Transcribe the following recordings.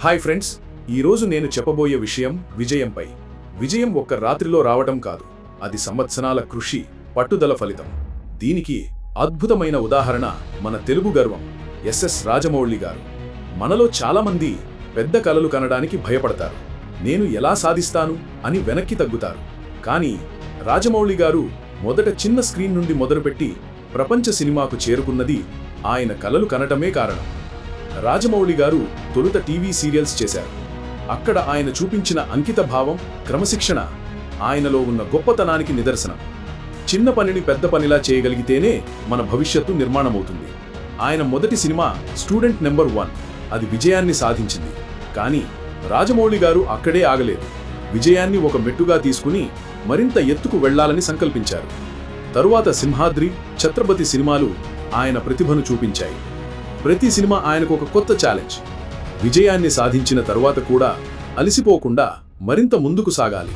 Hi friends, ఈరోజు నేను చెప్పబోయే విషయం విజయంపై. విజయం ఒక్క రాత్రిలో రావడం కాదు, అది సంవత్సరాల కృషి, పట్టుదల ఫలితం. దీనికి అద్భుతమైన ఉదాహరణ మన తెలుగు గర్వం ఎస్ఎస్ రాజమౌళి గారు. మనలో చాలామంది పెద్ద కలలు కనడానికి భయపడతారు. నేను ఎలా సాధిస్తాను అని వెనక్కి తగ్గుతారు. కానీ రాజమౌళి గారు మొదట చిన్న స్క్రీన్ నుండి మొదలుపెట్టి ప్రపంచ సినిమాకు చేరుకున్నది ఆయన కలలు కనటమే కారణం. రాజమౌళి గారు తొలుత టీవీ సీరియల్స్ చేశారు. అక్కడ ఆయన చూపించిన అంకిత భావం, క్రమశిక్షణ ఆయనలో ఉన్న గొప్పతనానికి నిదర్శనం. చిన్న పనిని పెద్ద పనిలా చేయగలిగితేనే మన భవిష్యత్తు నిర్మాణమవుతుంది. ఆయన మొదటి సినిమా స్టూడెంట్ నెంబర్ 1 అది విజయాన్ని సాధించింది. కానీ రాజమౌళి గారు అక్కడే ఆగలేదు. విజయాన్ని ఒక మెట్టుగా తీసుకుని మరింత ఎత్తుకు వెళ్లాలని సంకల్పించారు. తరువాత సింహాద్రి, ఛత్రపతి సినిమాలు ఆయన ప్రతిభను చూపించాయి. ప్రతి సినిమా ఆయనకు ఒక కొత్త ఛాలెంజ్. విజయాన్ని సాధించిన తరువాత కూడా అలసిపోకుండా మరింత ముందుకు సాగాలి.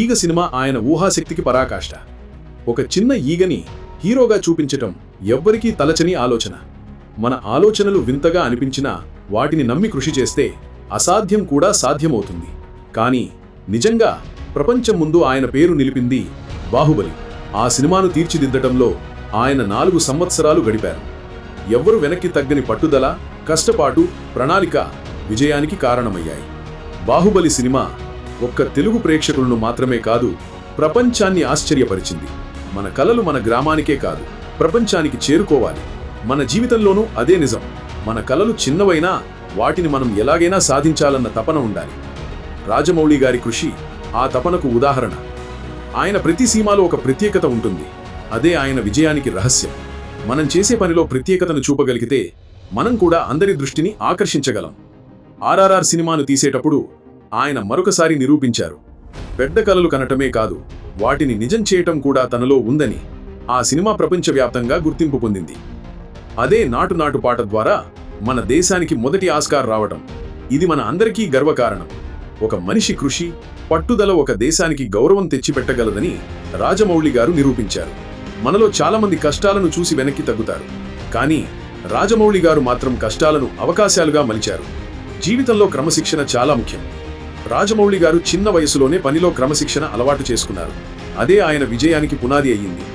ఈగ సినిమా ఆయన ఊహాశక్తికి పరాకాష్ట. ఒక చిన్న ఈగని హీరోగా చూపించటం ఎవ్వరికీ తలచని ఆలోచన. మన ఆలోచనలు వింతగా అనిపించినా వాటిని నమ్మి కృషి చేస్తే అసాధ్యం కూడా సాధ్యమవుతుంది. కానీ నిజంగా ప్రపంచం ముందు ఆయన పేరు నిలిపింది బాహుబలి. ఆ సినిమాను తీర్చిదిద్దటంలో ఆయన 4 సంవత్సరాలు గడిపారు. ఎవ్వరు వెనక్కి తగ్గని పట్టుదల, కష్టపాటు, ప్రణాళిక విజయానికి కారణమయ్యాయి. బాహుబలి సినిమా ఒక్క తెలుగు ప్రేక్షకులను మాత్రమే కాదు, ప్రపంచాన్ని ఆశ్చర్యపరిచింది. మన కలలు మన గ్రామానికే కాదు, ప్రపంచానికి చేరుకోవాలి. మన జీవితంలోనూ అదే నిజం. మన కలలు చిన్నవైనా వాటిని మనం ఎలాగైనా సాధించాలన్న తపన ఉండాలి. రాజమౌళి గారి కృషి ఆ తపనకు ఉదాహరణ. ఆయన ప్రతి సినిమాలో ఒక ప్రత్యేకత ఉంటుంది. అదే ఆయన విజయానికి రహస్యం. మనం చేసే పనిలో ప్రత్యేకతను చూపగలిగితే మనం కూడా అందరి దృష్టిని ఆకర్షించగలం. ఆర్ఆర్ఆర్ సినిమాను తీసేటప్పుడు ఆయన మరొకసారి నిరూపించారు, పెద్ద కలలు కనటమే కాదు, వాటిని నిజం చేయటం కూడా తనలో ఉందని. ఆ సినిమా ప్రపంచవ్యాప్తంగా గుర్తింపు పొందింది. అదే నాటు నాటు పాట ద్వారా మన దేశానికి మొదటి ఆస్కార్ రావటం, ఇది మన అందరికీ గర్వకారణం. ఒక మనిషి కృషి, పట్టుదల ఒక దేశానికి గౌరవం తెచ్చిపెట్టగలదని రాజమౌళి గారు నిరూపించారు. మనలో చాలామంది కష్టాలను చూసి వెనక్కి తగ్గుతారు. కానీ రాజమౌళి గారు మాత్రం కష్టాలను అవకాశాలుగా మలిచారు. జీవితంలో క్రమశిక్షణ చాలా ముఖ్యం. రాజమౌళి గారు చిన్న వయసులోనే పనిలో క్రమశిక్షణ అలవాటు చేసుకున్నారు. అదే ఆయన విజయానికి పునాది అయ్యింది.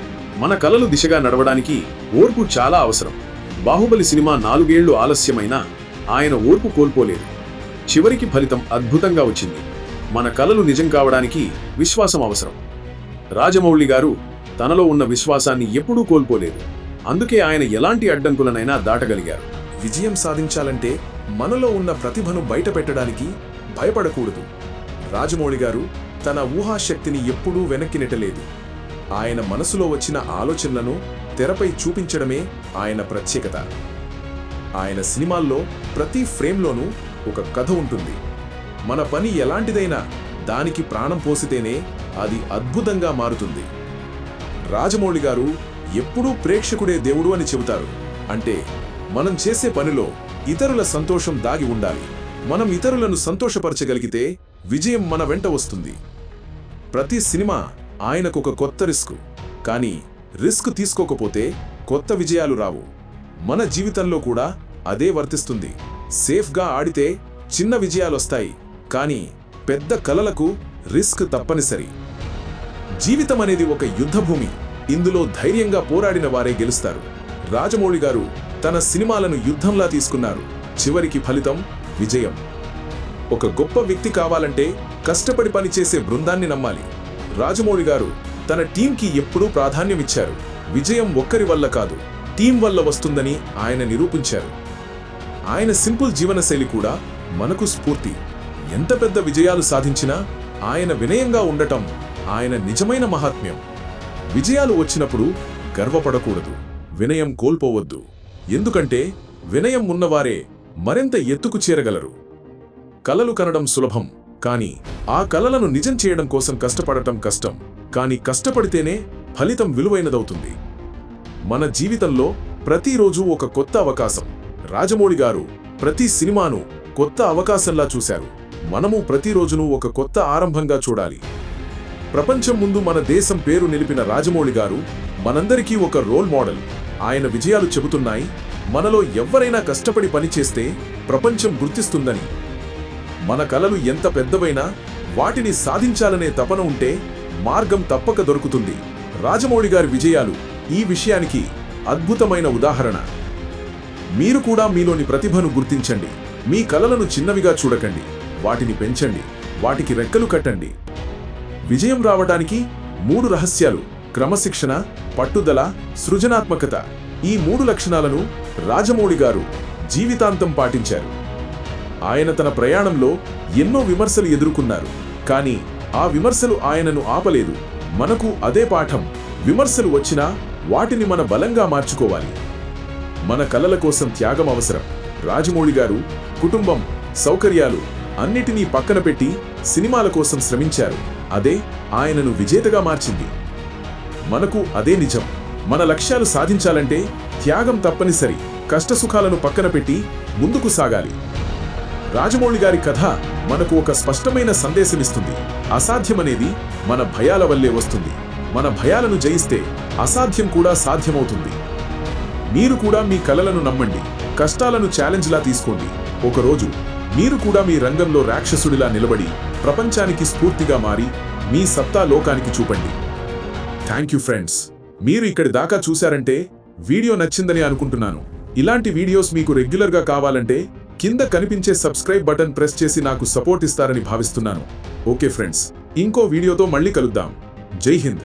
మన కలలు దిశగా నడవడానికి ఓర్పు చాలా అవసరం. బాహుబలి సినిమా 4 ఏళ్లు ఆలస్యమైనా ఆయన ఓర్పు కోల్పోలేదు. చివరికి ఫలితం అద్భుతంగా వచ్చింది. మన కలలు నిజం కావడానికి విశ్వాసం అవసరం. రాజమౌళి గారు తనలో ఉన్న విశ్వాసాన్ని ఎప్పుడూ కోల్పోలేదు. అందుకే ఆయన ఎలాంటి అడ్డంకులనైనా దాటగలిగారు. విజయం సాధించాలంటే మనలో ఉన్న ప్రతిభను బయటపెట్టడానికి భయపడకూడదు. రాజమౌళి గారు తన ఊహాశక్తిని ఎప్పుడూ వెనక్కి నెట్టలేదు. ఆయన మనసులో వచ్చిన ఆలోచనలను తెరపై చూపించడమే ఆయన ప్రత్యేకత. ఆయన సినిమాల్లో ప్రతి ఫ్రేమ్లోనూ ఒక కథ ఉంటుంది. మన పని ఎలాంటిదైనా దానికి ప్రాణం పోసితేనే అది అద్భుతంగా మారుతుంది. రాజమౌళి గారు ఎప్పుడూ ప్రేక్షకుడే దేవుడు అని చెబుతారు. అంటే మనం చేసే పనిలో ఇతరుల సంతోషం దాగి ఉండాలి. మనం ఇతరులను సంతోషపరచగలిగితే విజయం మన వెంట వస్తుంది. ప్రతి సినిమా ఆయనకు ఒక కొత్త రిస్క్. కానీ రిస్క్ తీసుకోకపోతే కొత్త విజయాలు రావు. మన జీవితంలో కూడా అదే వర్తిస్తుంది. సేఫ్గా ఆడితే చిన్న విజయాలొస్తాయి. కానీ పెద్ద కలలకు రిస్క్ తప్పనిసరి. జీవితం అనేది ఒక యుద్ధభూమి. ఇందులో ధైర్యంగా పోరాడిన వారే గెలుస్తారు. రాజమౌళి గారు తన సినిమాలను యుద్ధంలా తీసుకున్నారు. చివరికి ఫలితం విజయం. ఒక గొప్ప వ్యక్తి కావాలంటే కష్టపడి పనిచేసే బృందాన్ని నమ్మాలి. రాజమౌళి గారు తన టీంకి ఎప్పుడూ ప్రాధాన్యమిచ్చారు. విజయం ఒక్కరి వల్ల కాదు, టీం వల్ల వస్తుందని ఆయన నిరూపించారు. ఆయన సింపుల్ జీవనశైలి కూడా మనకు స్ఫూర్తి. ఎంత పెద్ద విజయాలు సాధించినా ఆయన వినయంగా ఉండటం ఆయన నిజమైన మహాత్మ్యం. విజయాలు వచ్చినప్పుడు గర్వపడకూడదు, వినయం కోల్పోవద్దు. ఎందుకంటే వినయం ఉన్నవారే మరింత ఎత్తుకు చేరగలరు. కలలు కనడం సులభం, కానీ ఆ కలలను నిజం చేయడం కోసం కష్టపడటం కష్టం. కానీ కష్టపడితేనే ఫలితం విలువైనదవుతుంది. మన జీవితంలో ప్రతిరోజు ఒక కొత్త అవకాశం. రాజమౌళి గారు ప్రతి సినిమాను కొత్త అవకాశంలా చూశారు. మనము ప్రతిరోజును ఒక కొత్త ఆరంభంగా చూడాలి. ప్రపంచం ముందు మన దేశం పేరు నిలిపిన రాజమౌళి గారు మనందరికీ ఒక రోల్ మోడల్. ఆయన విజయాలు చెబుతున్నాయి, మనలో ఎవ్వరైనా కష్టపడి పనిచేస్తే ప్రపంచం గుర్తిస్తుందని. మన కలలు ఎంత పెద్దవైనా వాటిని సాధించాలనే తపన ఉంటే మార్గం తప్పక దొరుకుతుంది. రాజమౌళి గారి విజయాలు ఈ విషయానికి అద్భుతమైన ఉదాహరణ. మీరు కూడా మీలోని ప్రతిభను గుర్తించండి. మీ కలలను చిన్నవిగా చూడకండి, వాటిని పెంచండి, వాటికి రెక్కలు కట్టండి. విజయం రావడానికి 3 రహస్యాలు: క్రమశిక్షణ, పట్టుదల, సృజనాత్మకత. ఈ 3 లక్షణాలను రాజమౌళి గారు జీవితాంతం పాటించారు. ఆయన తన ప్రయాణంలో ఎన్నో విమర్శలు ఎదుర్కొన్నారు, కానీ ఆ విమర్శలు ఆయనను ఆపలేదు. మనకు అదే పాఠం. విమర్శలు వచ్చినా వాటిని మన బలంగా మార్చుకోవాలి. మన కలల కోసం త్యాగం అవసరం. రాజమౌళి గారు కుటుంబం, సౌకర్యాలు అన్నిటినీ పక్కన పెట్టి సినిమాల కోసం శ్రమించారు. అదే ఆయనను విజేతగా మార్చింది. మనకు అదే నిజం. మన లక్ష్యాలు సాధించాలంటే త్యాగం తప్పనిసరి. కష్టసుఖాలను పక్కన పెట్టి ముందుకు సాగాలి. రాజమౌళి గారి కథ మనకు ఒక స్పష్టమైన సందేశమిస్తుంది. అసాధ్యమనేది మన భయాల వల్లే వస్తుంది. మన భయాలను జయిస్తే అసాధ్యం కూడా సాధ్యమవుతుంది. మీరు కూడా మీ కలలను నమ్మండి. కష్టాలను ఛాలెంజ్లా తీసుకోండి. ఒకరోజు మీరు కూడా మీ రంగంలో రాక్షసుడిలా నిలబడి ప్రపంచానికి స్ఫూర్తిగా మారి మీ సత్తా లోకానికి చూపండి. Thank you friends. మీరు ఇక్కడి దాకా చూశారంటే వీడియో నచ్చిందని అనుకుంటున్నాను. ఇలాంటి వీడియోస్ మీకు రెగ్యులర్గా కావాలంటే కింద కనిపించే సబ్స్క్రైబ్ బటన్ ప్రెస్ చేసి నాకు సపోర్ట్ ఇస్తారని భావిస్తున్నాను. ఓకే ఫ్రెండ్స్, ఇంకో వీడియోతో మళ్ళీ కలుద్దాం. జై హింద్.